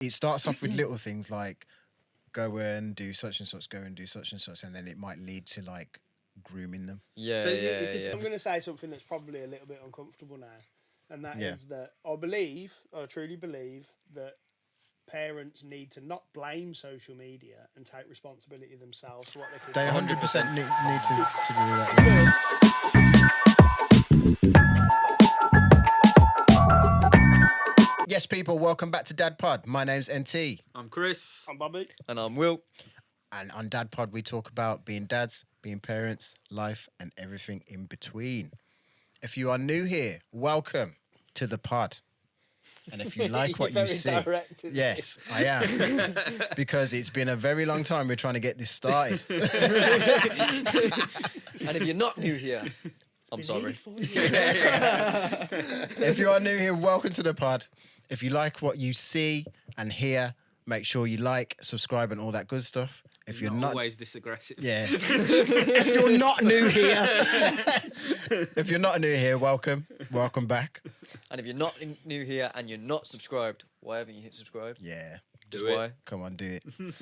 it starts off with little things like go and do such and such, go and do such and such, and then it might lead to like grooming them. Yeah, So yeah, yeah. I'm going to say something that's probably a little bit uncomfortable now, and that is that I truly believe that parents need to not blame social media and take responsibility themselves for what they They can do. 100% need to do that. Yes, people, welcome back to DadPod. My name's NT. I'm Chris. I'm Bobby. And I'm Will. And on DadPod, we talk about being dads, being parents, life, and everything in between. If you are new here, welcome to the pod. And if you like what you see, yes, I am. Because it's been a very long time we're trying to get this started. And if you're not new here, I'm sorry. If you are new here, welcome to the pod. If you like what you see and hear, make sure you like, subscribe, and all that good stuff. If you're not always this aggressive. Yeah. If you're not new here, welcome back. And if you're not new here and you're not subscribed, why haven't you hit subscribe? Yeah. Just why? Come on, do it. Do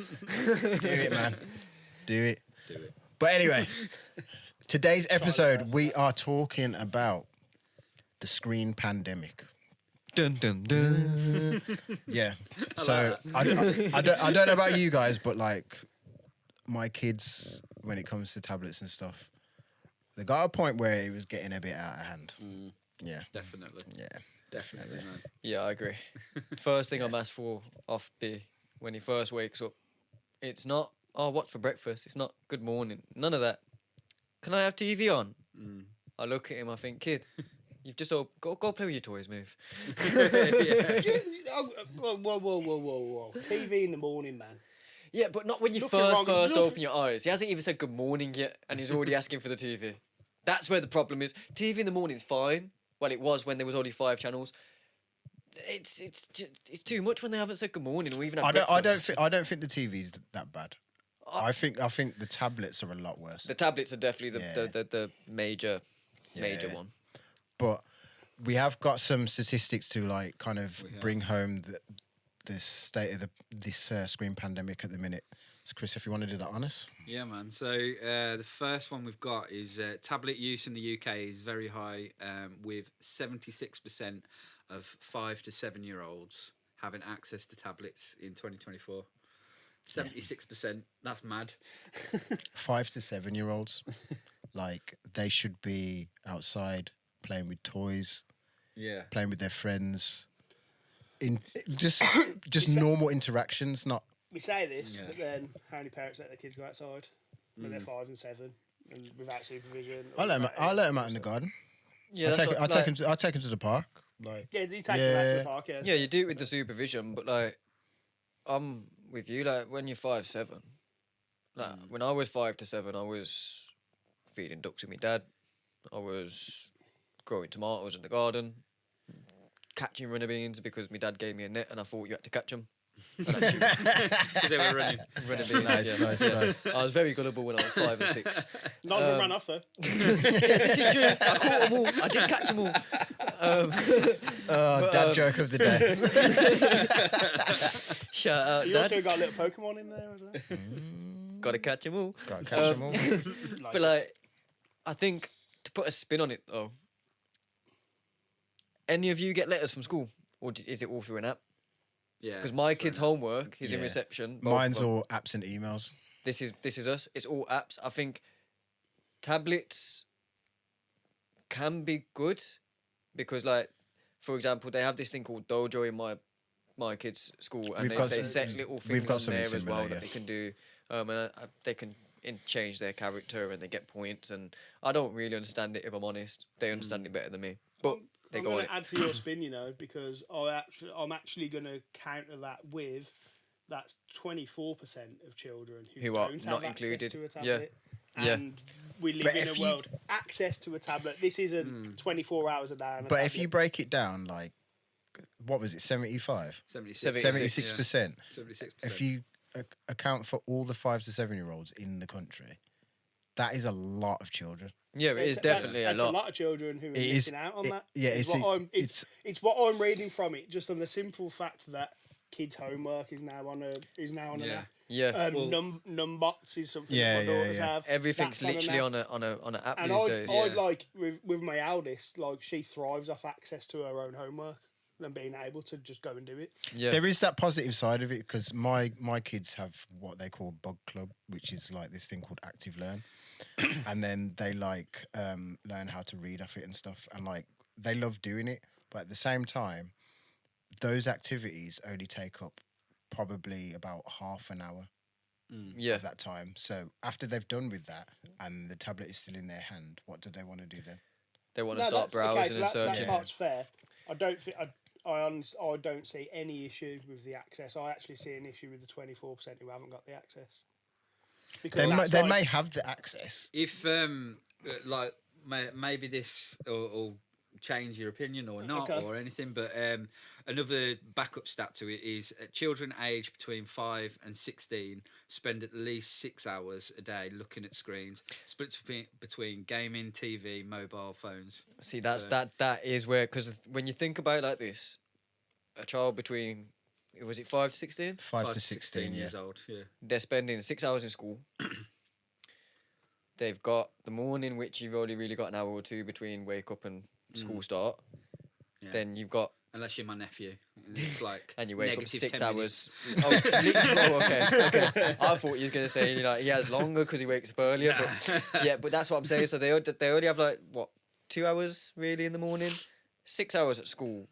it, man. Do it. But anyway, today's episode, we are talking about the screen pandemic. Dun, dun, dun. Yeah. So I don't know about you guys, but like my kids, when it comes to tablets and stuff, they got a point where it was getting a bit out of hand. Yeah. Definitely. Yeah. Definitely. Man. Yeah, I agree. First thing I'm asked for off B when he first wakes up, it's not, oh, what's for breakfast? It's not good morning. None of that. Can I have TV on? I look at him, I think, kid, you've just go play with your toys, move. Whoa. TV in the morning, man. Yeah, but not when you first open your eyes. He hasn't even said good morning yet, and he's already asking for the TV. That's where the problem is. TV in the morning's fine. Well, it was when there was only 5 channels. It's too much when they haven't said good morning or even had breakfast. I don't think the TV's that bad. I think the tablets are a lot worse. The tablets are definitely the major one. But we have got some statistics to like kind of bring home the state of this screen pandemic at the minute. So Chris, if you want to do that on us. Yeah, man. So the first one we've got is tablet use in the UK is very high, with 76% of 5 to 7 year olds having access to tablets in 2024. 76%. That's mad. 5 to 7 year olds, like they should be outside playing with toys. Yeah. Playing with their friends. In just normal interactions, not. We say this, but then how many parents let their kids go outside when they're 5 and 7 and without supervision? I let them out in the garden. Yeah, I take them to the park. Like, yeah, you take them out to the park. Yeah, you do it with the supervision, but like, I'm with you. Like when you're 5, 7, like when I was 5 to 7, I was feeding ducks with my dad. I was growing tomatoes in the garden, catching runner beans because my dad gave me a net and I thought you had to catch them. Because they were running. Runner beans, nice. I was very gullible when I was 5 and 6. None of them ran off though. This is true. I caught them all. I did catch them all. Dad joke of the day. Shout out, You Dad. also got a little Pokemon in there as well. Gotta catch them all. Gotta catch them all. But like, I think to put a spin on it though, any of you get letters from school, or is it all through an app? Yeah. Because my kid's homework is in reception. Mine's all apps and emails. This is us. It's all apps. I think tablets can be good because, like, for example, they have this thing called Dojo in my kids' school, and they set little things on there as well that they can do, and they can change their character and they get points. And I don't really understand it, if I'm honest. They understand it better than me, but. I'm going to add to your spin, because I'm actually going to counter that with that's 24% of children who don't have not access included to a tablet. Yeah. And we live in a world. Access to a tablet. This isn't 24 hours a day on a But tablet. if you break it down, like, what was it, 75? 76%. 76%. 76%. If you account for all the 5 to 7 year olds in the country, that is a lot of children. Yeah, it is definitely that's a lot. a lot of children who are missing out on that. Yeah, it's what I'm reading from it, just on the simple fact that kids' homework is now on an app. Yeah. Numbots is something Yeah, that my daughters yeah. have. Everything's That's literally an app. on an app And these I days. like with my eldest, like she thrives off access to her own homework and being able to just go and do it. Yeah. There is that positive side of it because my kids have what they call Bug Club, which is like this thing called Active Learn, and then they like learn how to read off it and stuff, and like they love doing it, but at the same time, those activities only take up probably about half an hour Yeah. of that time. So after they've done with that and the tablet is still in their hand, what do they want to do then? They want to start browsing and that searching. part's fair. I don't think I don't see any issue with the access. I actually see an issue with the 24% who haven't got the access. Because They may have the access. If like maybe this or change your opinion or not Okay. or anything, but another backup stat to it is children aged between 5 and 16 spend at least 6 hours a day looking at screens, split between gaming, TV, mobile phones. See, that is where, because when you think about it like this, a child between, was it 5 to 16? 5 to 16, years yeah. old. Yeah. They're spending 6 hours in school. They've got the morning, which you've only really got an hour or two between wake up and school start. Yeah. Then you've got, Unless you're my nephew, it's like and you wake up negative 6 10 minutes. hours. Oh, literally, okay. I thought you was gonna say like he has longer because he wakes up earlier. But yeah, but that's what I'm saying. So they only have like what 2 hours really in the morning, 6 hours at school,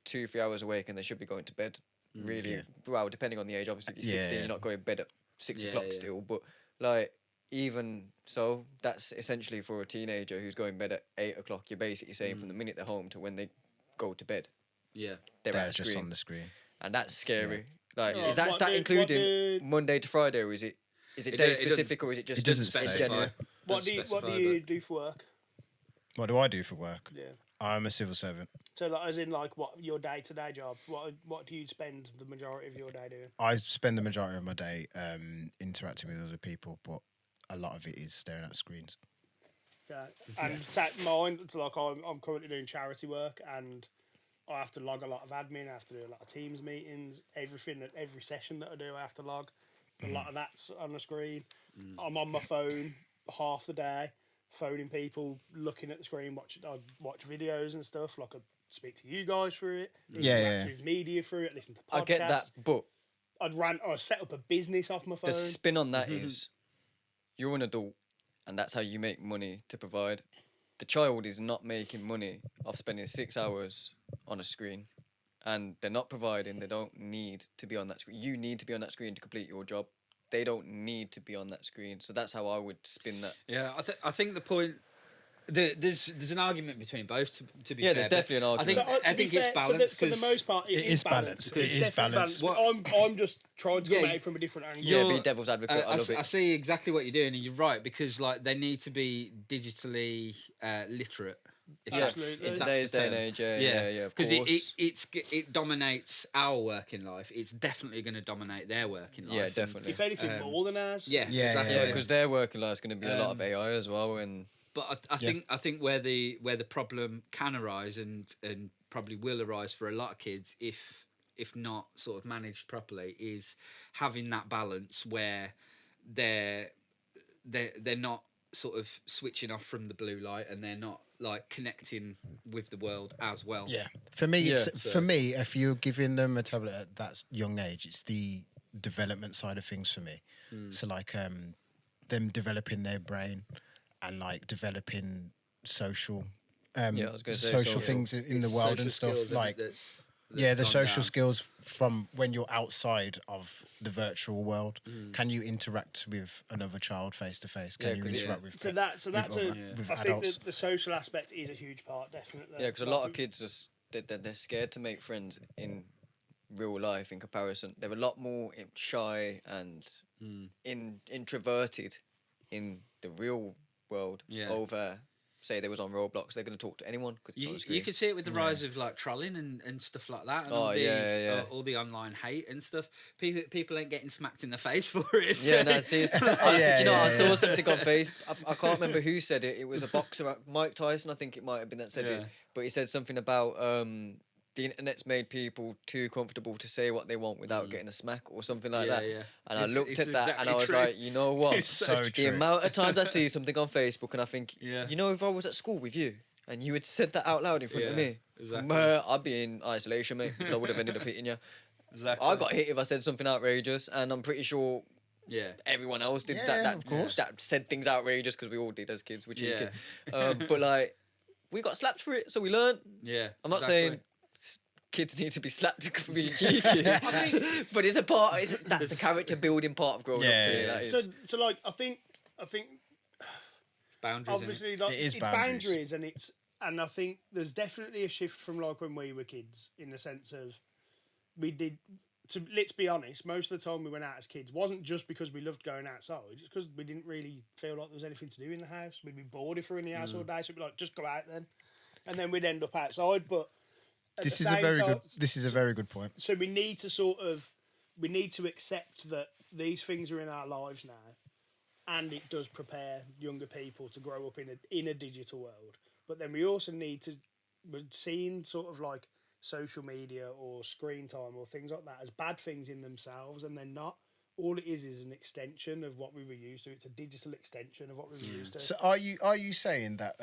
2-3 hours awake, and they should be going to bed. Really, Yeah. well, depending on the age. Obviously, if you're 16, Yeah. you're not going to bed at 6 Yeah, o'clock yeah. still. But like even so, that's essentially for a teenager who's going to bed at 8 o'clock. You're basically saying from the minute they're home to when they go to bed, Yeah. they're They're at a just screen. on the screen. And that's scary. Like, Yeah. is that What stat do- including what do- Monday to Friday, or is it It day doesn't- specific, or is it just doesn't specify. general? What do you do for work? What do I do for work? Yeah. I'm a civil servant. So, like, as in, like, what your day-to-day job? What do you spend the majority of your day doing? I spend the majority of my day interacting with other people, but a lot of it is staring at screens. Yeah. And mine, it's like I'm currently doing charity work, and I have to log a lot of admin. I have to do a lot of Teams meetings. Every session that I do, I have to log. A lot of that's on the screen. I'm on my phone half the day, phoning people, looking at the screen, I watch videos and stuff. Like I speak to you guys through it. Interact with media through it. Listen to podcasts. I get that, but I set up a business off my phone. the spin on that is you're an adult, and that's how you make money to provide. The child is not making money off spending 6 hours on a screen, and they're not providing. They don't need to be on that screen. You need to be on that screen to complete your job. They don't need to be on that screen. So that's how I would spin that. Yeah, I think the point. There's an argument between both. To be Yeah, fair, there's but definitely an argument. I think it's balanced for the most part. It is balanced. It is definitely balanced. I'm just trying to come Yeah, at it from a different angle. Yeah, be devil's advocate. I love I it. see exactly what you're doing, and you're right because like they need to be digitally literate. If Yeah, that's, Absolutely. if in that's today's the day and term. age, yeah, of course. Because it dominates our working life. It's definitely going to dominate their working life. Yeah, and- definitely. If anything, more than ours. Yeah, Yeah, exactly. Yeah, because their working life is going to be a lot of Um, AI as well, and But I think where the problem can arise and probably will arise for a lot of kids if not sort of managed properly is having that balance where they're not sort of switching off from the blue light and they're not like connecting with the world as well. Yeah. For me, Yeah. for me, if you're giving them a tablet at that young age, it's the development side of things for me. So like them developing their brain and like developing social I was gonna say social social. things in the It's world social and stuff skills, like that's yeah, the gone social down. skills from when you're outside of the virtual world. Can you interact with another child face to face? Yeah, Can you 'cause interact with So that's with I with think adults? the social aspect is a huge part, definitely. yeah, because a lot of kids they're scared to make friends in real life in comparison. They're a lot more shy and introverted in the real world Yeah. over. Say they was on Roblox, they're going to talk to anyone. 'Cause it's on the You screen. can see it with the rise of like trolling and stuff like that, and Oh, all the yeah. all the online hate and stuff. People ain't getting smacked in the face for it. Yeah, so- no, see, do you know, I saw something on Facebook. I can't remember who said it. It was a boxer, Mike Tyson, I think it might have been that said Yeah. it. But he said something about the internet's made people too comfortable to say what they want without getting a smack or something like that. Yeah. And I looked It's at that and I was exactly like, you know what? It's so The true. amount of times I see something on Facebook and I think, Yeah. you know, if I was at school with you and you had said that out loud in front of Yeah, me, exactly. I'd be in isolation, mate, because I would have ended up hitting you. Exactly. I got hit if I said something outrageous, and I'm pretty sure Yeah. everyone else did Yeah, that. of course. That said things outrageous because we all did as kids. Which Yeah. but like, we got slapped for it, so we learned. Yeah. I'm not exactly. saying kids need to be slapped for being cheeky, but it's a part. That's the character building part of growing Yeah, up to me. yeah. That is. So like, I think Boundaries. obviously like, It is it's boundaries. and I think there's definitely a shift from like when we were kids in the sense of we did. Let's be honest, most of the time we went out as kids wasn't just because we loved going outside, it's because we didn't really feel like there was anything to do in the house. We'd be bored if we were in the house all day, so we'd be like, just go out then. And then we'd end up outside. But at This the is a same very time- good. This is a very good point. So we need to accept that these things are in our lives now, and it does prepare younger people to grow up in a digital world. But then we also we're seeing sort of like social media or screen time or things like that as bad things in themselves, and they're not. All it is an extension of what we were used to. It's a digital extension of what we were used to. So are you saying that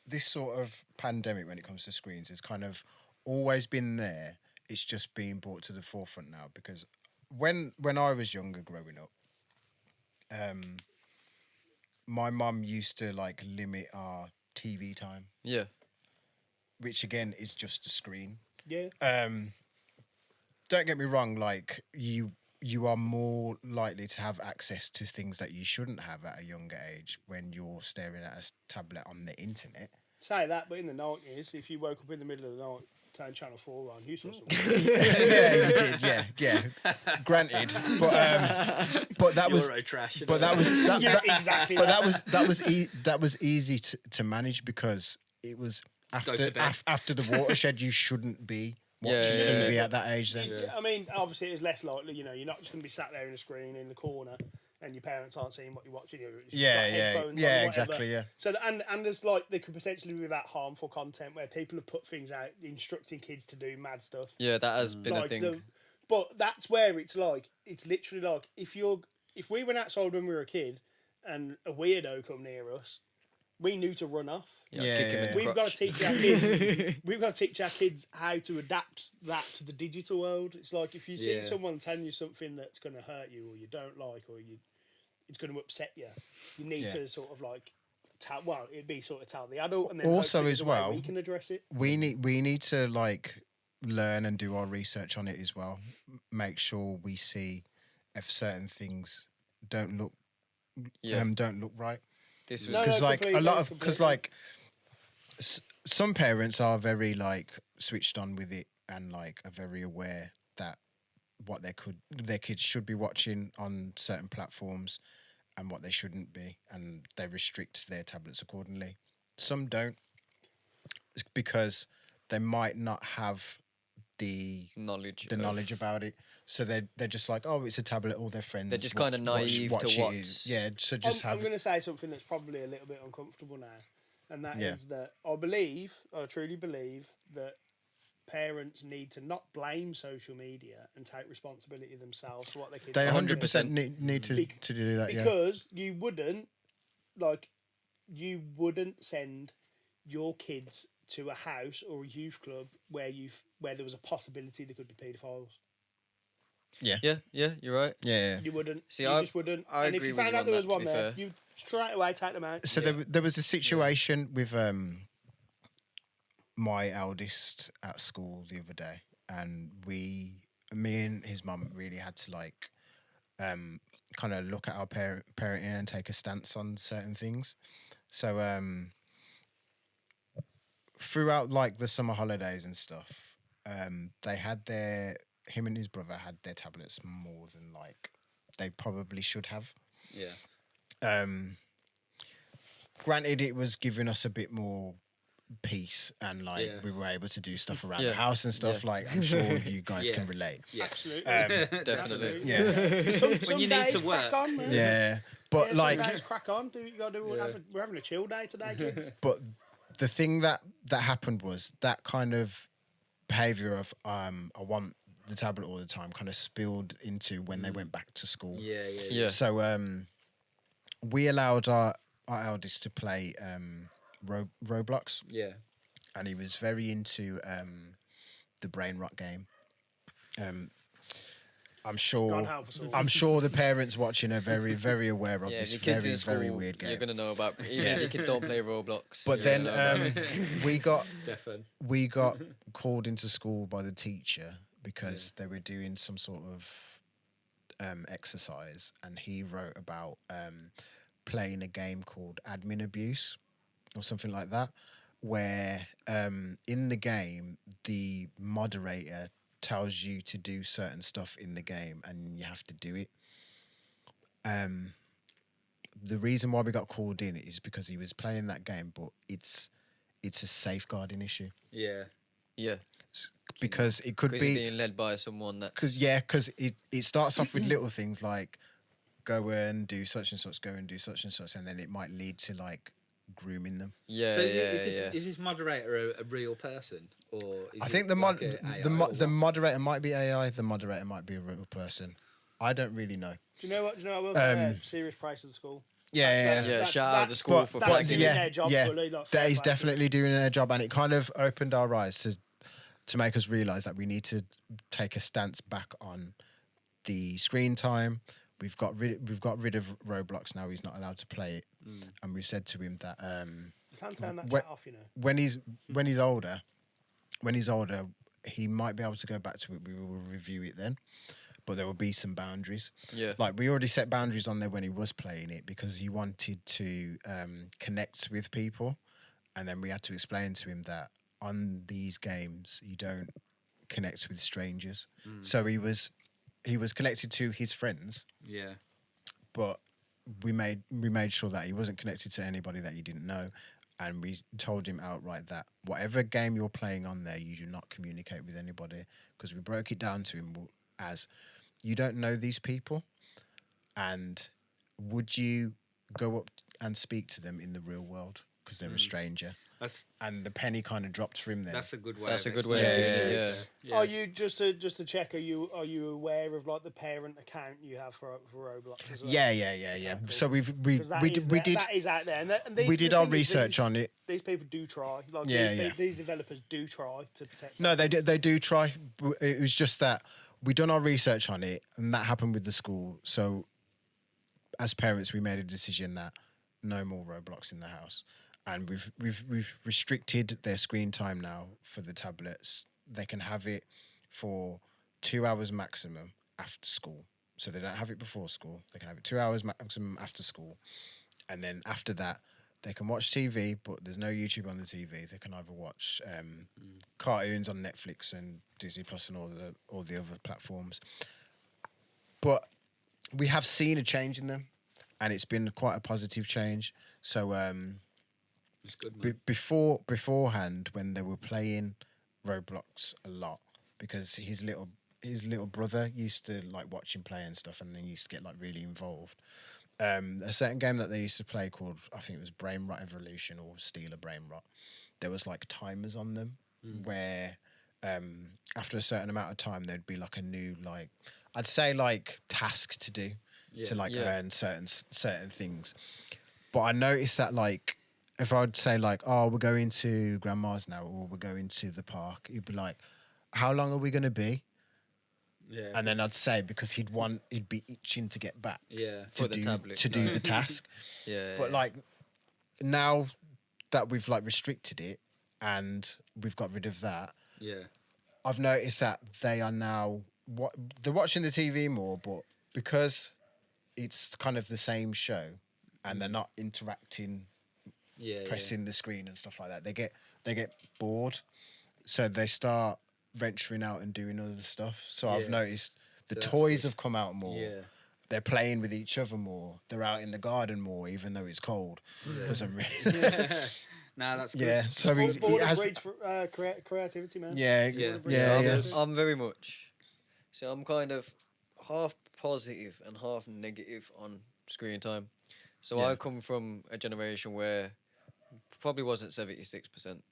this sort of pandemic, when it comes to screens, has kind of always been there? It's just being brought to the forefront now? Because when I was younger, growing up, my mum used to like limit our TV time, Yeah. which again is just a screen. Yeah. Don't get me wrong, like you are more likely to have access to things that you shouldn't have at a younger age when you're staring at a tablet on the internet. Say that, but in the 90s, if you woke up in the middle of the night, turn Channel 4 on, you saw something. Yeah, you did. Yeah. Granted, but that was Euro trash. but that was that, Yeah, that- exactly. but that was easy to manage because it was after to bed. after the watershed. You shouldn't be watching Yeah. TV at that age. Then I mean, obviously, it's less likely. You know, you're not just going to be sat there in a screen in the corner, and your parents aren't seeing what you're watching. You've got headphones on or whatever. exactly. Yeah, So and there's like there could potentially be that harmful content where people have put things out instructing kids to do mad stuff. Yeah, that has been a Like, thing. so, but that's where it's literally like if we went outside when we were a kid and a weirdo come near us, we knew to run off. Yeah, kick him in the We've got to crotch. teach our kids. We've got to teach our kids how to adapt that to the digital world. It's like if you see Yeah. someone telling you something that's going to hurt you, or you don't like, or it's going to upset you. You need Yeah. to sort of like it'd be sort of tell the adult, and then Also hopefully as there's a way well, we can address it. we need to like learn and do our research on it as well. Make sure we see if certain things don't look Yeah. don't look right. This was No, Because like a completely, lot of because completely. like some parents are very like switched on with it and like are very aware that what their kids should be watching on certain platforms and what they shouldn't be, and they restrict their tablets accordingly. Some don't, because they might not have the knowledge. knowledge about it, so they're just like, oh, it's a tablet. All their friends They're just kinda naive to it. what's- Yeah, so just I'm have going to say something that's probably a little bit uncomfortable now, and that is Yeah. that I truly believe that parents need to not blame social media and take responsibility themselves for what their kids they are 100% doing. need to do that. Yeah. Because you wouldn't send your kids to a house or a youth club where there was a possibility there could be paedophiles. Yeah, you're right. Yeah. You wouldn't. See, you I- just wouldn't. I and if agree you with found you out on there was that, to one be there, fair. you straight away take them out. So Yeah. there was a situation with my eldest at school the other day, and me and his mum really had to like kind of look at our parenting and take a stance on certain things. So throughout like the summer holidays and stuff, they had him and his brother had their tablets more than like they probably should have. Yeah. Granted, it was giving us a bit more peace and like Yeah. we were able to do stuff around Yeah. the house and stuff. Yeah. Like I'm sure you guys Yeah. can relate. Yeah. Absolutely. Definitely. Yeah, Some you need days to crack work. on, man. yeah, but Yeah, like, some days crack on. Do what you got to do. We're having a chill day today, kids. but the thing that happened was that kind of behavior of I want the tablet all the time kind of spilled into when they went back to school. Yeah. So we allowed our eldest to play Roblox, Yeah. and he was very into the brain rot game. I'm sure. God help us all. I'm sure the parents watching are very, very aware of Yeah, this if your kids very, in school, very weird game. you're gonna know about. Even if your kid don't play Roblox. But you're then gonna know about it. Definitely. we got called into school by the teacher because they were doing some sort of exercise, and he wrote about playing a game called admin abuse or something like that, where in the game the moderator tells you to do certain stuff in the game and you have to do it. The reason why we got called in is because he was playing that game, but it's a safeguarding issue Yeah. Yeah, because it could because you're be being led by someone that's. because it starts off with little things like go and do such and such, go and do such and such, and then it might lead to like grooming them. Yeah, So yeah. is this moderator a real person, or is I it think the like a AI or the what? moderator might be AI. The moderator might be a real person. I don't really know. Do you know what? I will say serious price of the school. Yeah. Yeah, shout out the school But for that's flagging doing it. their job yeah, fully, like, that fair is play to definitely doing their job, and it kind of opened our eyes to make us realise that we need to take a stance back on the screen time. We've got rid of Roblox now. He's not allowed to play it, and we've said to him that You can't turn that Wh- chat off, you know. when he's older, he might be able to go back to it. We will review it then, but there will be some boundaries. Yeah. Like we already set boundaries on there when he was playing it because he wanted to connect with people, and then we had to explain to him that on these games you don't connect with strangers. So he was connected to his friends, Yeah. but we made sure that he wasn't connected to anybody that you didn't know, and we told him outright that whatever game you're playing on there, you do not communicate with anybody, because we broke it down to him as you don't know these people, and would you go up and speak to them in the real world because they're a stranger? And the penny kind of dropped for him then. That's a good way. That's of a good way of explaining doing it. it. Yeah. Are you just to check? Are you aware of like the parent account you have for Roblox as well? Yeah. So we 'Cause that is out there, and we did the our thing is research on it. These people do try. Like Yeah, these developers do try to protect. No, they do try. It was just that we done our research on it, and that happened with the school. So, as parents, we made a decision that no more Roblox in the house, and we've restricted their screen time now for the tablets. They can have it for 2 hours maximum after school. So they don't have it before school. They can have it 2 hours maximum after school, and then after that, they can watch TV, but there's no YouTube on the TV. They can either watch cartoons on Netflix and Disney Plus and all the other platforms. But we have seen a change in them, and it's been quite a positive change. So It's good, man. beforehand, when they were playing Roblox a lot, because his little brother used to like watch him play and stuff, and then used to get like really involved. A certain game that they used to play called, I think it was Brain Rot Evolution or Stealer Brain Rot. There was like timers on them where after a certain amount of time there'd be like a new like I'd say like task to do to like earn certain things. But I noticed that like if I'd say like, oh, we're going to grandma's now or we're going to the park, he'd be like, how long are we gonna be? Yeah. And then I'd say because he'd be itching to get back. Yeah. For the tablet. to do the task. Yeah. But like now that we've like restricted it and we've got rid of that, Yeah. I've noticed that they are now they're watching the TV more, but because it's kind of the same show and they're not interacting, pressing the screen and stuff like that, they get bored, so they start venturing out and doing other stuff. So I've noticed the that's toys good. have come out more. Yeah. They're playing with each other more. They're out in the garden more, even though it's cold for some reason. Nah, that's good. Yeah, so All it has. breeds for creativity, man. Yeah. I'm very much. So I'm kind of half positive and half negative on screen time. So Yeah. I come from a generation where probably wasn't 76%,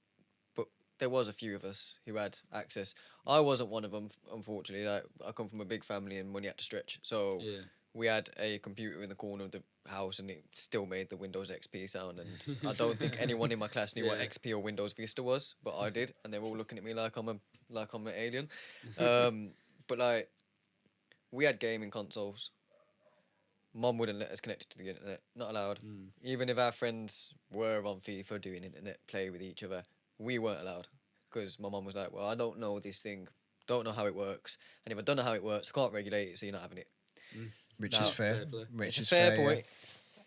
but there was a few of us who had access. I wasn't one of them, unfortunately. Like, I come from a big family and money had to stretch, so Yeah. we had a computer in the corner of the house, and it still made the Windows XP sound. And I don't think anyone in my class knew what Yeah. XP or Windows Vista was, but I did, and they were all looking at me like I'm an alien. But like, we had gaming consoles. Mom wouldn't let us connect it to the internet. Not allowed. Even if our friends were on FIFA doing internet play with each other, we weren't allowed. Because my mom was like, well, I don't know this thing. Don't know how it works. And if I don't know how it works, I can't regulate it, so you're not having it. Which No. is fair. Fair play. Which It's a is fair yeah. point.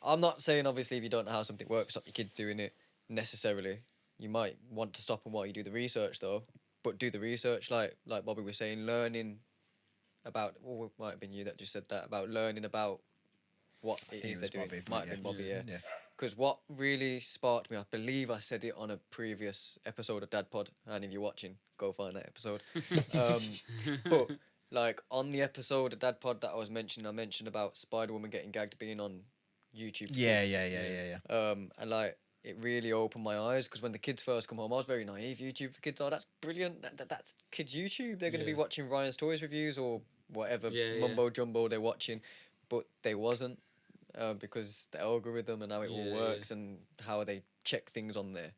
I'm not saying, obviously, if you don't know how something works, stop your kids doing it necessarily. You might want to stop them while you do the research, though. But do the research, like Bobby was saying, learning about, or it might have been you that just said that, about learning about what I it think is it they're was doing. Bobby, Might but have been yeah. Bobby, yeah. Yeah. Because what really sparked me, I believe I said it on a previous episode of DadPod, and if you're watching, go find that episode. But, like, on the episode of DadPod that I was mentioning, I mentioned about Spider-Woman getting gagged being on YouTube for Yeah, kids. yeah. And, like, it really opened my eyes, because when the kids first come home, I was very naive. YouTube for kids, oh, that's brilliant. That's kids' YouTube. They're going to be Yeah. watching Ryan's Toys reviews or whatever Yeah, mumbo jumbo they're watching. But they wasn't, because the algorithm and how it all Yeah, works and how they check things on there.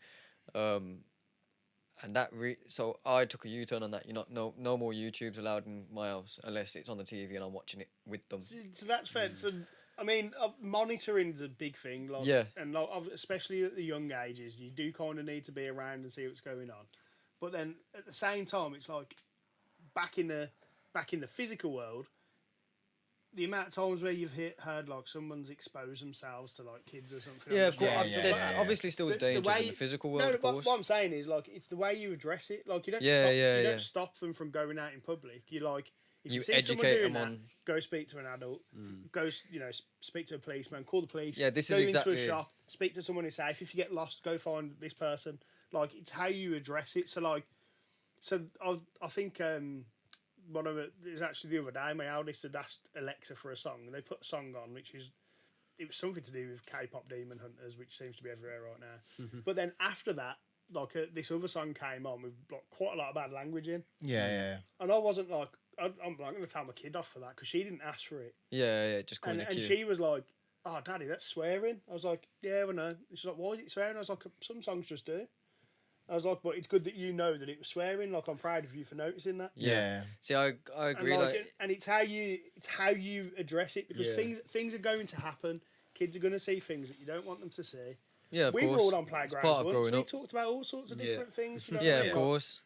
And that so I took a U-turn on that. You're not no more YouTube's allowed in my house unless it's on the TV and I'm watching it with them. So that's fair. So, I mean, monitoring's a big thing. Like, Yeah. And like, especially at the young ages, you do kind of need to be around and see what's going on. But then at the same time, it's like back in the physical world, the amount of times where you've heard like someone's exposed themselves to like kids or something. Yeah, of course. Yeah, There's yeah. obviously still dangers in the physical world, No, of course. what I'm saying is like it's the way you address it. Like you don't Yeah, stop, yeah, you yeah. don't stop them from going out in public. You like if You you see someone educate doing them that, on- go speak to an adult. Go speak to a policeman. Call the police. Yeah, this go is into exactly a it. shop. Speak to someone who's safe. If you get lost, go find this person. Like it's how you address it. So like, I think one of it was actually the other day. My eldest had asked Alexa for a song, and they put a song on, it was something to do with K-pop Demon Hunters, which seems to be everywhere right now. But then after that, like this other song came on with like quite a lot of bad language in, Yeah. and I wasn't like, I'm not going to tell my kid off for that because she didn't ask for it, Yeah, just calling and a cue. she was like, "Oh, Daddy, that's swearing." I was like, "Yeah, well, no." She's like, "Why is it swearing?" I was like, "Some songs just do." I was like, "But it's good that you know that it was swearing. Like, I'm proud of you for noticing that." Yeah. See, I agree. And, Like, and it's how you address it because Yeah. things are going to happen. Kids are going to see things that you don't want them to see. yeah, of We course. were all on It's playgrounds part of once. growing We up. talked about all sorts of Yeah. different things. You know what I Yeah, mean? of course.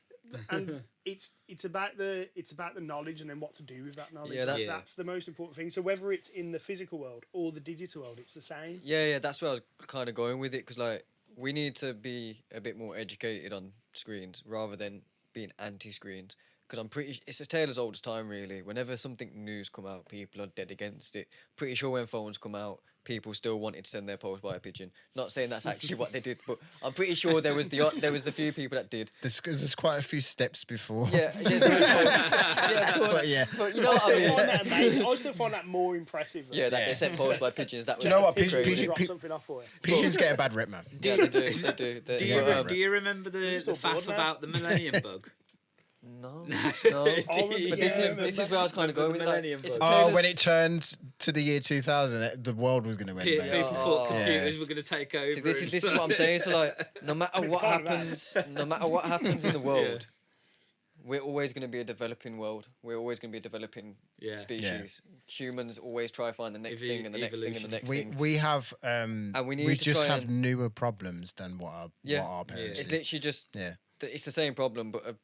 And it's about the knowledge and then what to do with that knowledge. Yeah, that's- That's the most important thing. So whether it's in the physical world or the digital world, it's the same. Yeah, that's where I was kind of going with it, because like we need to be a bit more educated on screens rather than being anti-screens. Because I'm it's a tale as old as time, really. Whenever something new's come out, people are dead against it. Pretty sure when phones come out, people still wanted to send their post by a pigeon. Not saying that's actually what they did, but I'm pretty sure there was a few people that did. There's quite a few steps before. Yeah, there was posts. Yeah, of course. But yeah. But you know what I mean? find that amazing. I still find that more impressive. Yeah, that Yeah. they sent posts by pigeons. That was Do you know what? crazy. Pigeon- drop pe- something off for you. Pigeons get a bad rep, man. Yeah, they do. They do. Do Yeah. you remember You're the still faff bored now? about the Millennium Bug? No. Oh, But this yeah, is where I was kind of going with the like, Millennium it's a Bug? tale Oh, as- when it turned to the year 2000, the world was going to end. People Basically. thought Oh. computers were going to take over. See, this and is what I'm saying. So like, no matter what kind of happens, no matter what happens in the world, we're always going to be a developing world. We're always going to be a developing Yeah. species. Humans always try to find the next thing and the next thing and the next We thing. we have we need we to just try have and- newer problems than what our parents It's did. literally just Yeah. it's the same problem, but a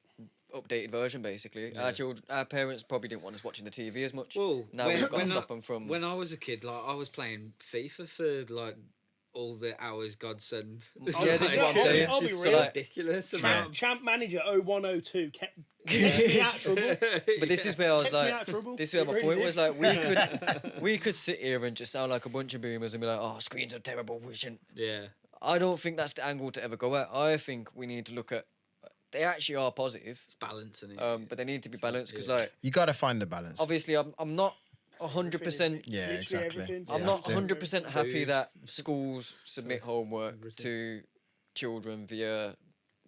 updated version basically. Yeah. Our parents probably didn't want us watching the TV as much. Well, Now we've got to stop them from. When I was a kid, like I was playing FIFA for like all the hours God sent. Yeah, this is what I'm saying. I'll be Just real. so ridiculous amount. Champ Manager 0102 kept me out of trouble. But this is where I was Kept me out like, of trouble. this is where It my really point did. was like, we could sit here and just sound like a bunch of boomers and be like, oh, screens are terrible. We shouldn't. Yeah. I don't think that's the angle to ever go at. I think we need to look at. They actually are positive, It's balancing it. but they need to be balanced because, Yeah. like, You got to find the balance. obviously, I'm not 100%. Yeah, Literally exactly. everything. Yeah, I'm you not have to. 100% happy Food. that schools submit homework Everything. to children via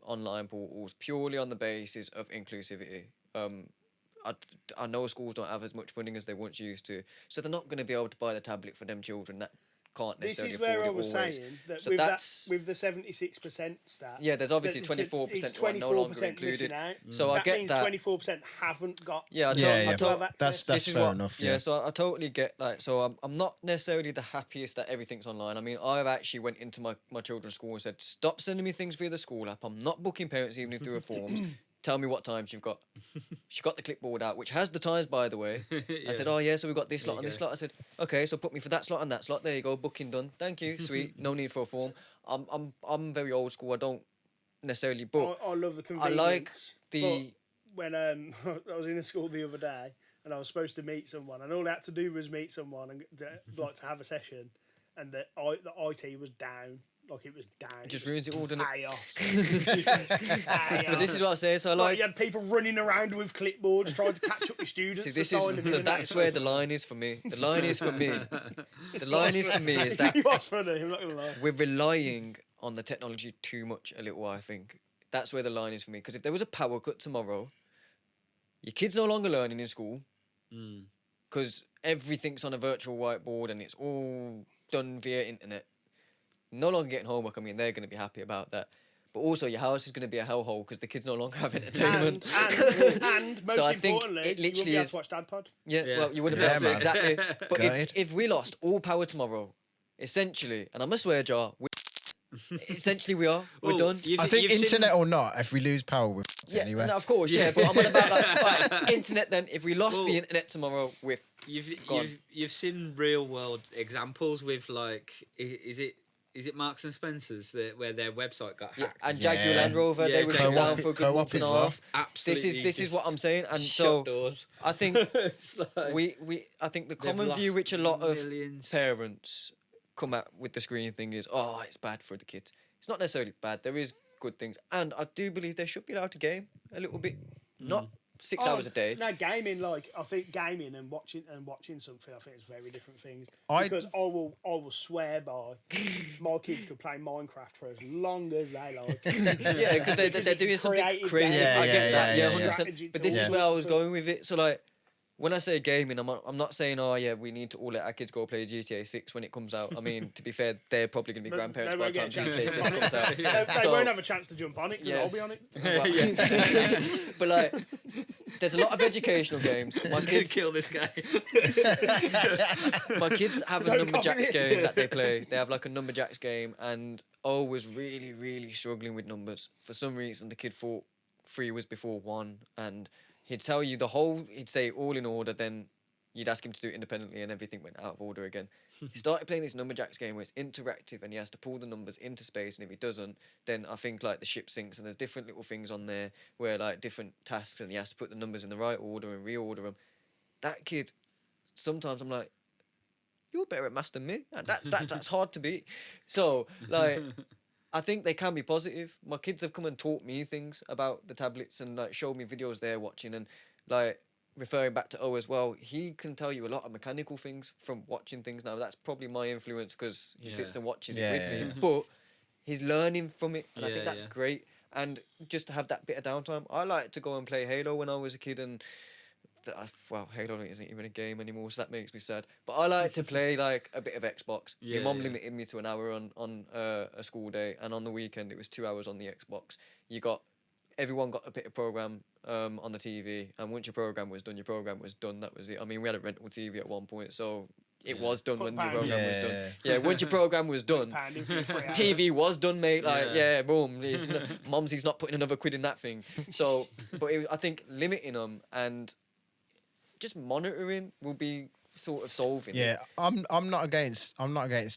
online portals purely on the basis of inclusivity. I know schools don't have as much funding as they once used to, so they're not going to be able to buy the tablet for them children that can't This necessarily is afford where it I was always. saying that So with that's with the 76% stat. yeah. There's obviously that it's 24% who are no longer 24% included. missing out. So I that get means that. 24% haven't got. Yeah, I Yeah, yeah. to have access. That's this is fair what, enough. Yeah, Yeah. so I totally get like. So I'm not necessarily the happiest that everything's online. I mean, I've actually went into my children's school and said, stop sending me things via the school app. I'm not booking parents evening through a forms. Tell me what times you've got. She got the clipboard out, which has the times, by the way. I said, oh yeah, so we've got this There slot you and this go. slot. I said, okay, so put me for that slot and that slot. There you go, booking done. Thank you, sweet. No need for a form. I'm very old school. I don't necessarily book. I love the I convenience. like the. When I was in a school the other day and I was supposed to meet someone, and all I had to do was meet someone and to have a session, and the IT was down. Like it was down. It just ruins it all, doesn't it? Chaos. But this is what I say. So I Like like. you had people running around with clipboards trying to catch up with students. See, to this sign is them so in. that's where the line is for me. The line is for me. The line is for me is that You are funny, I'm not gonna lie. we're relying on the technology too much a little. I think that's where the line is for me. Because if there was a power cut tomorrow, your kid's no longer learning in school because everything's on a virtual whiteboard and it's all done via internet. No longer getting homework. I mean, they're going to be happy about that. But also, your house is going to be a hellhole because the kids no longer have entertainment. And most So I think importantly, it you won't literally be able is- to watch DadPod. Yeah, Yeah. well, you wouldn't Yeah, be able to, man. exactly. But Gutted. if we lost all power tomorrow, essentially, and I'm a swear jar, essentially we are. We're Well, done. I think you've seen- internet or not, if we lose power, we're Yeah, anyway. no, of course, yeah. But I'm on about like, right, internet. Then, if we lost Well, the internet tomorrow, we're gone. You've seen real world examples with like is it Marks and Spencers where their website got Yeah, hacked? and Jaguar Yeah. Land Rover, Yeah, they were shut Co-op- down for a good co-op month and as a well. half. Absolutely. This is what I'm saying, and shut so doors. I think It's like, I think the they've common view lost which a lot of millions. parents come at with the screen thing is, oh, it's bad for the kids. It's not necessarily bad. There is good things, and I do believe they should be allowed to game a little bit, not 6 hours a day. No, gaming, like I think gaming and watching something, I think is very different things. I- Because I will swear by my kids could play Minecraft for as long as they like. Yeah, because they're doing something creative crazy. games. I get that, yeah, yeah. 100%. But this is Strategy where I tools. was going with it. So like, when I say gaming, I'm not saying, oh yeah, we need to all let our kids go play GTA 6 when it comes out. I mean, to be fair, they're probably going to be grandparents by the time GTA 6 comes out. They So- won't have a chance to jump on it because Yeah. I'll be on it. Well, but like, there's a lot of educational games. My I'm gonna kids, kill this guy. my kids have a Don't copy numberjacks this. game that they play. They have like a numberjacks game, and O was really, really struggling with numbers. For some reason, the kid thought 3 was before 1, and he'd tell you he'd say all in order, then you'd ask him to do it independently, and everything went out of order again. He started playing this numberjacks game where it's interactive, and he has to pull the numbers into space, and if he doesn't, then I think like the ship sinks, and there's different little things on there where like different tasks, and he has to put the numbers in the right order and reorder them. That kid, sometimes I'm like, you're better at maths than me. And that's hard to beat. So like, I think they can be positive. My kids have come and taught me things about the tablets and like showed me videos they're watching, and like referring back to O as well, he can tell you a lot of mechanical things from watching things. Now that's probably my influence because he sits and watches it with me, but he's learning from it, and I think that's great. And just to have that bit of downtime, I like to go and play Halo when I was a kid, and well, Halo isn't even a game anymore, so that makes me sad. But I like to play like a bit of Xbox. My mum limited me to an hour on a school day, and on the weekend it was 2 hours on the Xbox. Everyone got a bit of program on the TV, and once your program was done, That was it. I mean, we had a rental TV at one point, so it was done when your program was done. Yeah, once your program was done, Pounding for 3 hours. TV was done, mate. Like, boom. Mumsy's not putting another quid in that thing. So, but I think limiting them and just monitoring will be sort of solving. Yeah, I'm not against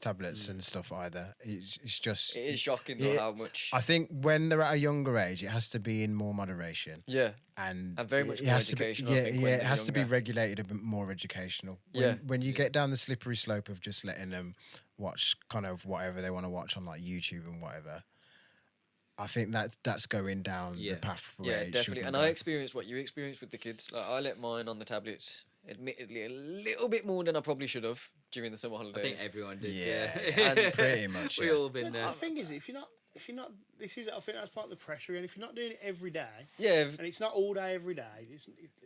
tablets and stuff either. It's just It is shocking though how much. I think when they're at a younger age, it has to be in more moderation. Yeah. And very much it more has to be, educational, I yeah, think, yeah, when it they're has to be younger. regulated a bit more educational. When you get down the slippery slope of just letting them watch kind of whatever they want to watch on like YouTube and whatever, I think that's going down the path where it definitely. shouldn't And go. I experienced what you experienced with the kids. Like, I let mine on the tablets, admittedly, a little bit more than I probably should have during the summer I holidays. think everyone did. Yeah, Yeah. pretty much. We Yeah. all been there. The thing is, if you're not if you're not, I think that's part of the pressure. And if you're not doing it every day, Yeah, and it's not all day every day,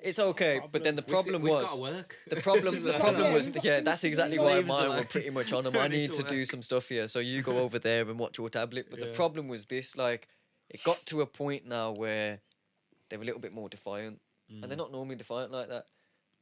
it's not a okay. But then the problem We've got was to work. the problem. The Yeah, problem was we've got yeah. things That's to do. exactly Leave why us mine were alone. pretty much on them. I We need need to to do work. some stuff here, so you go over there and watch your tablet. But the Yeah. problem was this: like, it got to a point now where they're a little bit more defiant, and they're not normally defiant like that.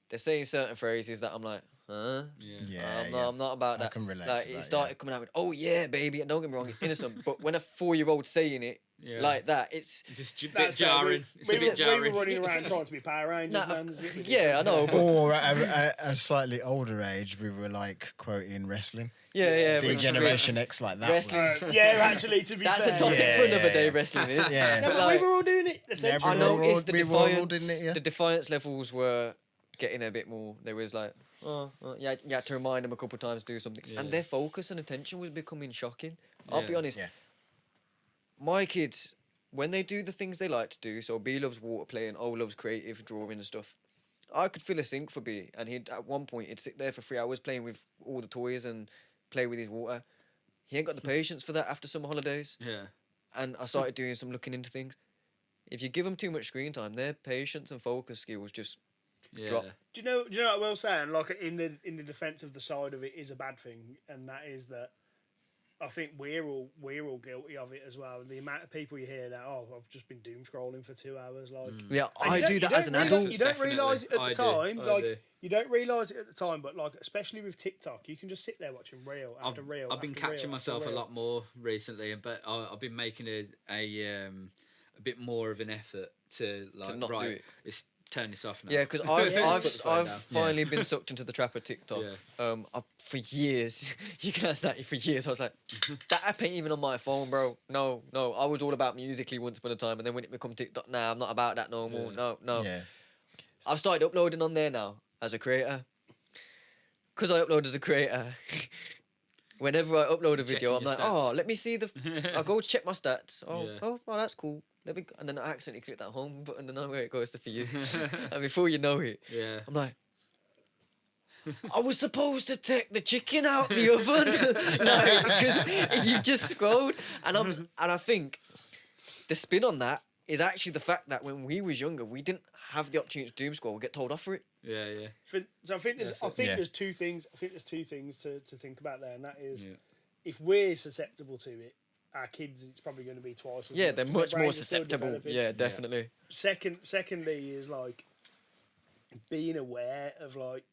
They're saying certain phrases that I'm like, huh? Yeah, I'm not about I that. can relate Like to it that, started coming out with, "Oh yeah, baby," and don't get me wrong, it's innocent. But when a 4-year-old saying it Yeah. like that, it's Just a bit That's fair. jarring. It's a bit We jarring. were running around trying to be Power Rangers, Nah, man. There's a bit of yeah, I know. But Or at a slightly older age, we were like quoting wrestling. yeah, The but- Generation X like that. Wrestling. was- yeah, actually, to be That's fair. a topic Yeah, for another yeah, day. yeah. Wrestling is. Yeah. No, But but like, we were all doing it. Essentially. I we were all- noticed the we were all doing defiance. it, yeah. The defiance levels were getting a bit more. There was like, yeah, you had to remind them a couple of times to do something, Yeah. and their focus and attention was becoming shocking. I'll be Yeah. honest. Yeah. My kids, when they do the things they like to do, so B loves water play and O loves creative drawing and stuff. I could fill a sink for B, and he'd at one point he'd sit there for 3 hours playing with all the toys and play with his water. He ain't got the patience for that after summer holidays, Yeah. and I started doing some looking into things. If you give them too much screen time, their patience and focus skills just Yeah. Drop. Do you know what I will say? And like in the defence of the side of it is a bad thing, and that is that I think we're all guilty of it as well. The amount of people you hear that, oh, I've just been doom scrolling for 2 hours, like. yeah. And I you don't- do you that don't as an realise- adult. You don't Definitely. realise it at I the do, time. I Like do. you don't realise it at the time, but like especially with TikTok, you can just sit there watching reel after reel. I've been after catching reel after myself a reel. lot more recently, but I've been making a bit more of an effort to like not do right. it. It's turn this off now. Yeah, because Yeah. Put I've the phone I've down. finally been sucked into the trap of TikTok. Yeah. For years, you can ask that for years. I was like, that app ain't even on my phone, bro. No. I was all about Musically once upon a time, and then when it become TikTok, nah, I'm not about that no more. Yeah. No. Yeah. I've started uploading on there now as a creator. Because I upload as a creator. Whenever I upload a video, Checking I'm your like, stats. oh, let me see the. I'll go check my stats. Oh, Yeah. oh, that's cool. Let me, and then I accidentally click that home button, and then where it goes to for you. And before you know it, Yeah. I'm like, I was supposed to take the chicken out the oven, like, because you've just scrolled, and I think the spin on that is actually the fact that when we was younger, we didn't have the opportunity to doom scroll. We get told off for it. Yeah. Yeah. So I think there's Yeah. there's two things. I think there's two things to think about there, and that is Yeah. if we're susceptible to it, our kids it's probably going to be twice as Yeah, much, they're 'cause much their more brains are still susceptible. developing. Yeah, definitely. Secondly is like being aware of like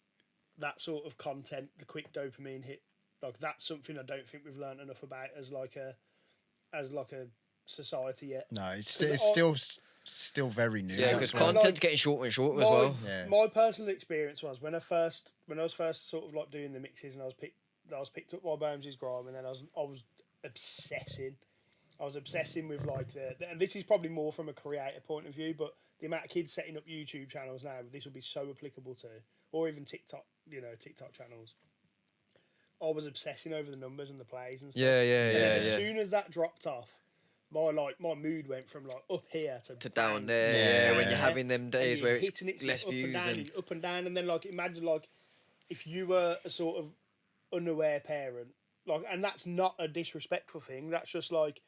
that sort of content, the quick dopamine hit. Like that's something I don't think we've learned enough about as a society yet. No, it's 'Cause still very new. Yeah, because That's why- content's getting shorter and shorter as well. Yeah. My personal experience was when I was first sort of like doing the mixes and I was picked up by Bones' Grime, and then I was obsessing. I was obsessing with like and this is probably more from a creator point of view, but the amount of kids setting up YouTube channels now, this will be so applicable to, or even TikTok, TikTok channels. I was obsessing over the numbers and the plays and stuff. Yeah, And then as yeah. soon as that dropped off, my mood went from like up here to Down bang. there, Yeah. when you're having them And days you're where it's hitting it less up views and up and down, and then like imagine like if you were a sort of unaware parent, like, and that's not a disrespectful thing. That's just like,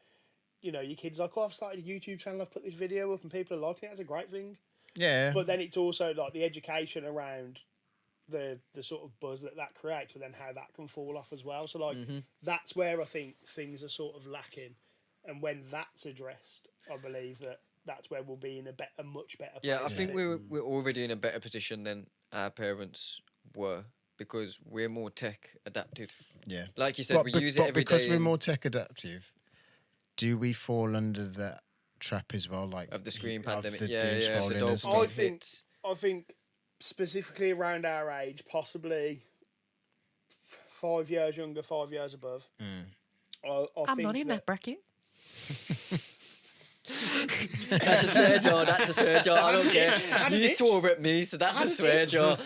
your kid's like, oh, I've started a YouTube channel, I've put this video up, and people are liking it. That's a great thing. Yeah. But then it's also like the education around the sort of buzz that creates, but then how that can fall off as well. So like that's where I think things are sort of lacking, and when that's addressed, I believe that's where we'll be in a much better place. yeah, I think we're already in a better position than our parents were because we're more tech adapted. Yeah. Like you said, we use it every day. because we're and- more tech adaptive, do we fall under that trap as well? Like of the screen of pandemic. the Yeah, doom yeah, scrolling the and dopamine stuff? I think- hits. I think specifically around our age, possibly 5 years younger, 5 years above. I think that bracket. That's a swear jar. That's a swear jar. I don't care. And a You bitch. swore at me, so that's a swear jar.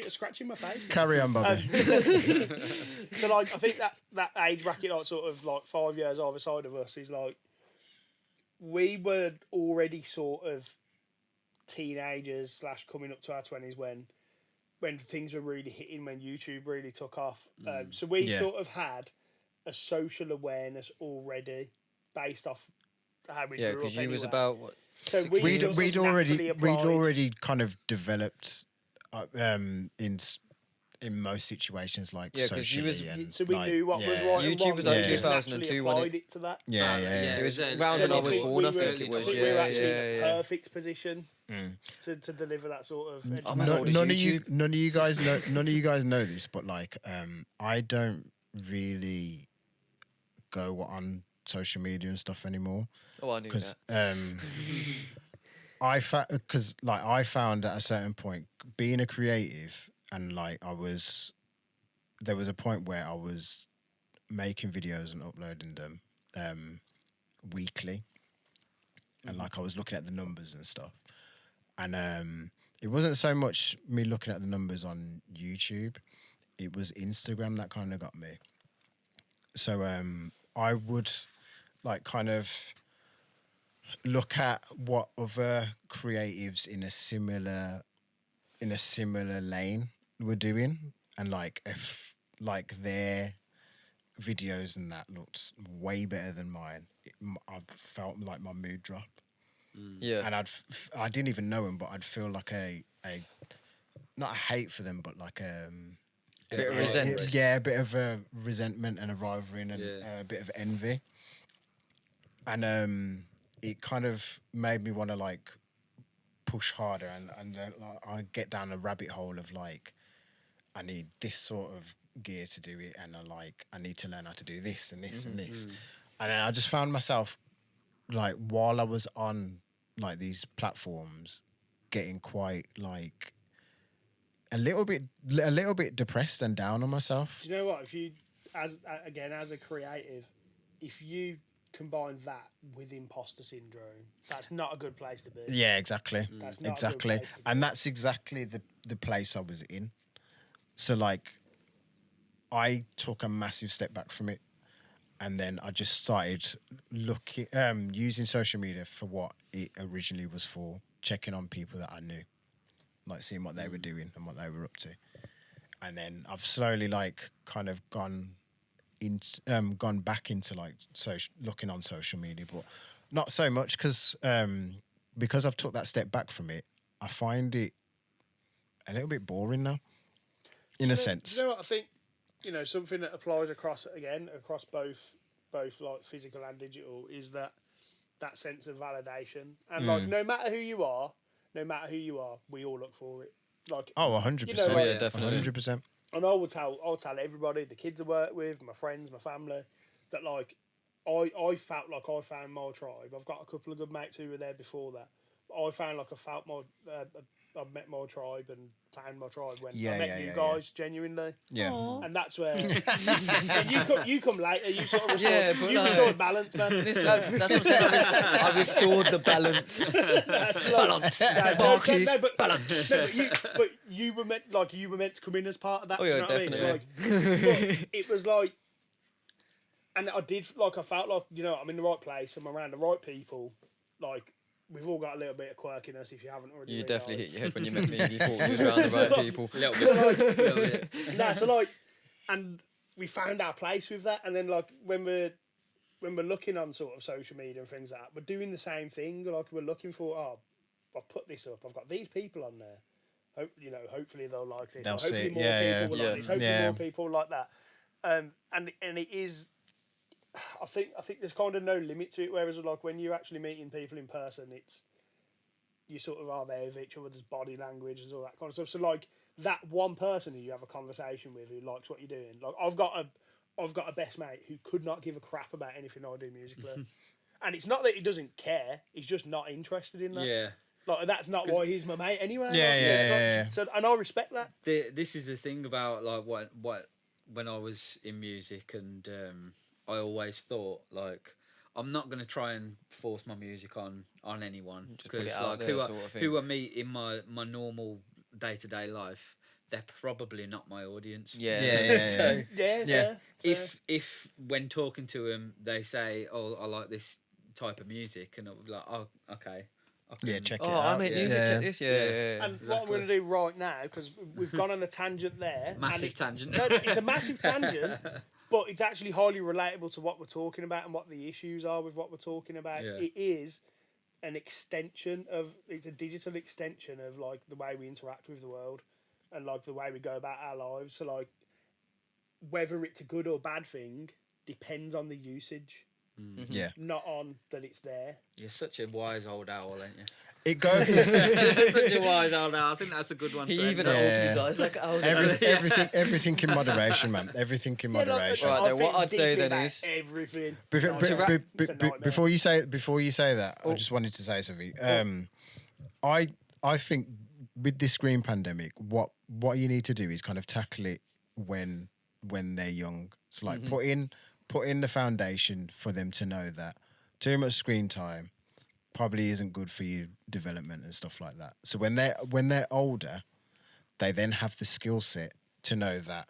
scratching my face. Carry on, Bobby. So like, I think that age bracket, like sort of like 5 years either side of us, is like we were already sort of teenagers / coming up to our 20s when things were really hitting, when YouTube really took off. So we Yeah. sort of had a social awareness already based off how we Yeah, grew up. because you was anyway. about what? So 16? we sort of we'd naturally applied. already kind of developed in most situations, like Yeah, 'cause you socially was- and So we like, knew what was yeah. right and YouTube wrong. was like we just 2002, naturally wasn't applied it to that. Yeah, yeah. It was early round when I was think born, I we were- think it was. we were Yeah, actually in yeah, the yeah. perfect position Mm. to deliver that sort of. I'm as No- old as none of you YouTube. none of you guys know this, but like I don't really go on social media and stuff anymore Oh, I knew because that. I found at a certain point being a creative and like there was a point where I was making videos and uploading them weekly, and like I was looking at the numbers and stuff, and it wasn't so much me looking at the numbers on YouTube, it was Instagram that kind of got me. So I would like kind of look at what other creatives in a similar lane were doing, and like if like their videos and that looked way better than mine, I felt like my mood drop, Yeah. and I didn't even know them, but I'd feel like a not a hate for them, but like Bit of resent. yeah, a bit of a resentment and a rivalry and Yeah. a bit of envy, and it kind of made me want to like push harder, and then like, I get down a rabbit hole of like I need this sort of gear to do it, and I need to learn how to do this and this and this, and then I just found myself like while I was on like these platforms getting quite like a little bit depressed and down on myself. Do you know what? If you, as a creative, if you combine that with imposter syndrome, that's not a good place to be. Yeah, exactly. That's not a good Exactly. place to be. And that's exactly the place I was in. So like I took a massive step back from it, and then I just started looking using social media for what it originally was for, checking on people that I knew, like seeing what they were doing and what they were up to. And then I've slowly like kind of gone back into like looking on social media, but not so much because I've took that step back from it, I find it a little bit boring now, in a sense. You know what I think? You know, something that applies across both like physical and digital is that sense of validation, and like no matter who you are, we all look for it. Like Oh, 100%. You know, like- Yeah, definitely. 100%. And I'll tell everybody, the kids I work with, my friends, my family, that like I felt like I found my tribe. I've got a couple of good mates who were there before that. But I found like I met my tribe and found my tribe when I met you guys genuinely. Yeah. And that's where you come later. You sort of Yeah, restored, but you no. restored balance, man. Listen, that's what I'm saying. I restored the balance. That's Balance. No, Barclays, but, balance. No, but you were meant to come in as part of that. Oh, do you yeah, know what I mean? definitely. Like, but it was like, and I felt like I'm in the right place. I'm around the right people. Like we've all got a little bit of quirkiness. If you haven't already, You realised. definitely hit your head when you met me and you thought you was around the right people. A little bit. No, so like, and we found our place with that. And then like when we're looking on sort of social media and things like that, we're doing the same thing. Like we're looking for, I've put this up. I've got these people on there. Hopefully they'll like this. They'll Or hopefully see it. more Yeah, people will yeah. like this. Hopefully Yeah. more people like that. And it is. I think there's kind of no limit to it. Whereas like when you're actually meeting people in person, it's you sort of are there with each other's body language and all that kind of stuff. So like that one person who you have a conversation with who likes what you're doing. Like I've got a best mate who could not give a crap about anything I do musically. And it's not that he doesn't care; he's just not interested in that. Yeah. Like that's not why he's my mate anyway. Yeah, Like, yeah. So and I respect that. This is the thing about like what when I was in music, and I always thought like I'm not gonna try and force my music on anyone, Just put it because out like there, sort of thing. who I meet in my normal day-to-day life, they're probably not my audience. Yeah. Yeah. So Yeah. Yeah. Fair. if when talking to them they say, "Oh, I like this type of music," and I'll be like, "Oh, okay." I can, Yeah, check it Oh, out. I make music. Yeah. Check this. Yeah. And what I'm going to do right now, because we've gone on a tangent there. and Massive it's- tangent. No, it's a massive tangent. but it's actually highly relatable to what we're talking about and what the issues are with what we're talking about. Yeah. It is an extension of, it's a digital extension of like the way we interact with the world and like the way we go about our lives. So like whether it's a good or bad thing depends on the usage, Yeah. not on that it's there. You're such a wise old owl, ain't you? It goes. You're such a wise old owl. I think that's a good one. He to end even on. opened his eyes like, oh, Everything in moderation, man. Everything in moderation. Right, I then what think I'd say deeply then about is- everything. Bef- It's a nightmare. before you say that, I just wanted to say something. I think with this screen pandemic, what you need to do is kind of tackle it when they're young. So like put in the foundation for them to know that too much screen time probably isn't good for your development and stuff like that. So when they're older, they then have the skill set to know that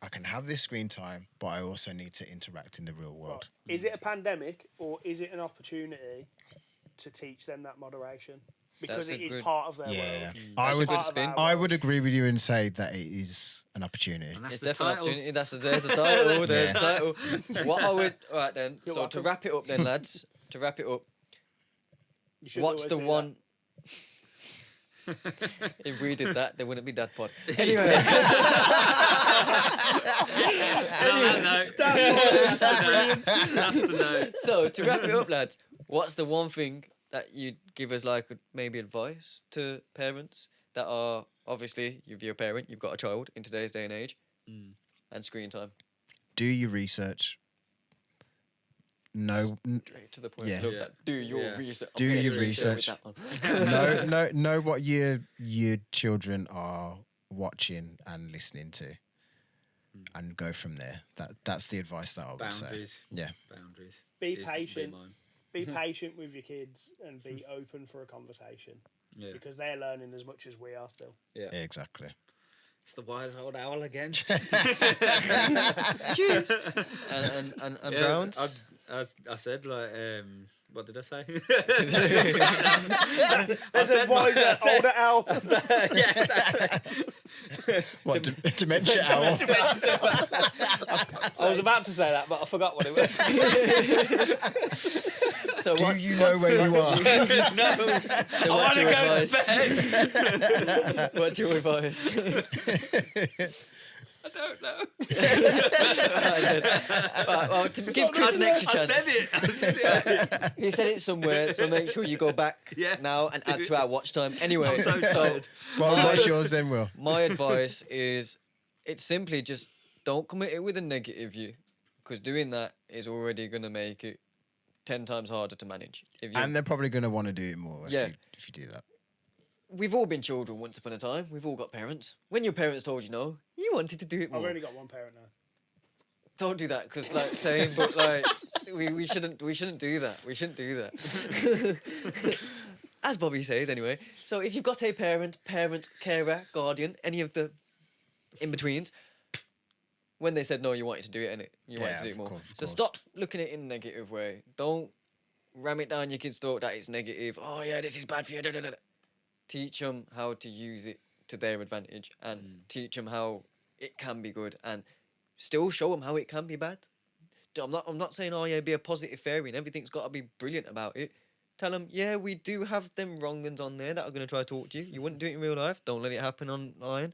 I can have this screen time, but I also need to interact in the real world. Right. Is it a pandemic or is it an opportunity to teach them that moderation? Because That's it a is good- part of their Yeah, world. I would. a good spin. I would agree with you and say that it is an opportunity. And that's It's the definitely an title. opportunity. There's the title. There's the title. What I would... All right, then. You're So welcome. to wrap it up then, lads. To wrap it up, You should what's always the do one... If we did that, there wouldn't be DadPod. Anyway. That's the note. So to wrap it up, lads, what's the one thing that you'd give us like maybe advice to parents that are obviously if you're a parent, you've got a child in today's day and age, and screen time. Do your research. No, Straight to the point. Yeah. Love Yeah. that. Do your Yeah. research. Do I'm your gonna t-shirt with research. that one. know what your children are watching and listening to, and go from there. That's the advice that I would say. Boundaries. Yeah. Boundaries. Be is- patient. mine. Be patient with your kids and be open for a conversation Yeah. because they're learning as much as we are still. Yeah. Exactly. It's the wise old owl again. Cheers. And Yeah, Browns. I said like what did I say? There's a wiser, older owl. Yeah, exactly. What dementia owl? I was about to say that, but I forgot what it was. So Do you know where you are? No. So what's your I wanna go advice? to bed. What's your advice? I don't know. Right, well, to give Chris an extra I chance. said it. He said it somewhere, so make sure you go back Yeah. now and add to our watch time. Anyway, I'm so tired. Well, what's yours then, Will? my advice is it's simply just don't commit it with a negative view because doing that is already going to make it 10 times harder to manage. If you, And they're probably going to want to do it more Yeah. if you do that. we've all been children once upon a time. We've all got parents. When your parents told you no, you wanted to do it I've more. only got one parent now. Don't do that because like same, but like we shouldn't do that. We shouldn't do that. As Bobby says anyway. So if you've got a parent, carer, guardian, any of the in betweens, when they said no, you wanted to do it, innit? You wanted Yeah, to do it of more. course, of So course. stop looking at it in a negative way. Don't ram it down your kid's throat that it's negative. Oh yeah, this is bad for you. Da, da, da, da. Teach them how to use it to their advantage and teach them how it can be good and still show them how it can be bad. I'm not saying, oh yeah, be a positive fairy and everything's got to be brilliant about it. Tell them, yeah, we do have them wrong uns on there that are going to try to talk to you. You wouldn't do it in real life. Don't let it happen online.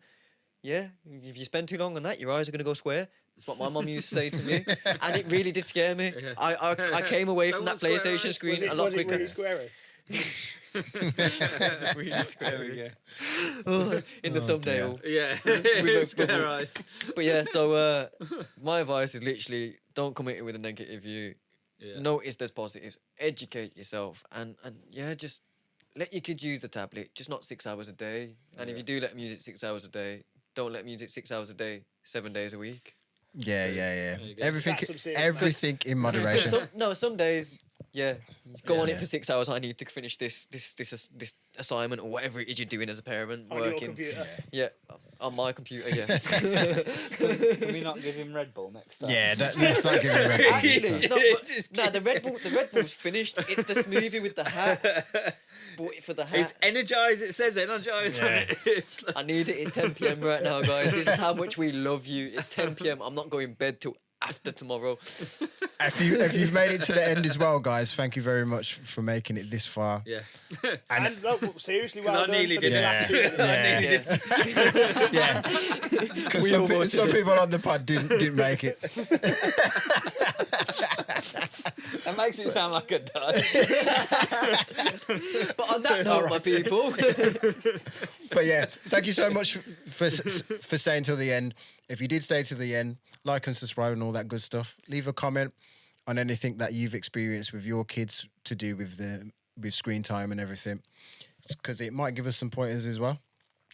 Yeah, if you spend too long on that, your eyes are going to go square. That's what my mum used to say to me. And it really did scare me. Yeah. I came away from Don't that square PlayStation eyes. screen a Was lot it quicker. really squarey? It's really There scary. we go. Oh, in the thumbnail. Yeah. a Square bubble. eyes. But yeah, so my advice is literally don't commit it with a negative view. Yeah. Notice there's positives. Educate yourself and yeah, just let your kids use the tablet, just not 6 hours a day. And if you do let them use it 6 hours a day, don't let them use it 6 hours a day, 7 days a week. Yeah. There you go. Everything, That's some serious everything in moderation. Some days, yeah, go on Yeah. it for 6 hours. I need to finish this assignment or whatever it is you're doing as a parent, On your working. computer. Yeah, on my computer. Yeah. Can we not give him Red Bull next time? Yeah, let's not give it a red Bull. Actually, no, the Red Bull's finished. It's the smoothie with the hat. Bought it for the hat. It's energized. It says energized on Yeah. it. It's like- I need it. It's 10 p.m. right now, guys. This is how much we love you. It's 10 p.m. I'm not going bed till after tomorrow. If you've made it to the end as well, guys, thank you very much for making it this far. Yeah. And look, seriously, well I done nearly for this did. last 2 minutes. Yeah. Because some people on the pod didn't make it. That makes it sound like a dud. But on that note, my people, But yeah, thank you so much for staying till the end. If you did stay to the end, like and subscribe and all that good stuff. Leave a comment on anything that you've experienced with your kids to do with screen time and everything, because it might give us some pointers as well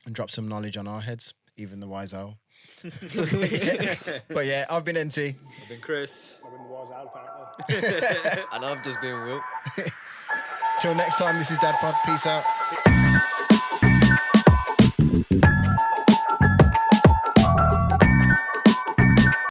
and drop some knowledge on our heads, even the wise owl. But yeah, I've been NT. I've been Chris. I've been the wise owl, apparently. and I've just been Will. Till next time, this is DadPod. Peace out.